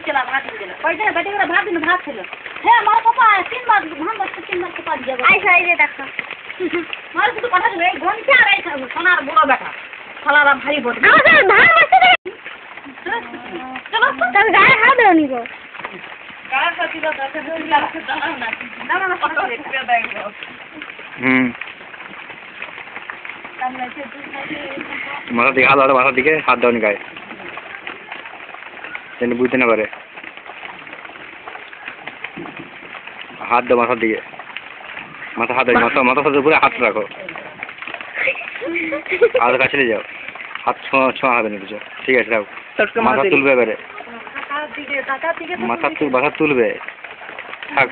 चला भात पैसा बेटे भात दिन भात ছিল হ্যাঁ আমার পাপা তিনবার ধান বসতে তিনবার তো পাড়ি যাবে আই সাইডে দেখো মার তো কথা রে ঘন্টা আর আই সোনার বড় বেটা খালারা ভারী বড় আমার ধান বসতে চলো তুমি গায়ে হাত দাও নিগো গায়ে হাত দিবা দাদা লাগছে দাঁড়াও না না কথা দেখতে দাও মাথা দিকে হাত দাও মাথা দিকে হাত দাও নি গায়ে যেন বুঝতে না পারে হাত দাও মাথার দিকে মাথা হাত দাও মাথা সাথে উপরে হাত রাখো আর কাছে যাও হাত ছোঁয়া হবে না কিছু ঠিক আছে রাখো মাথা তুলবে এবারে মাথা তুলবে থাক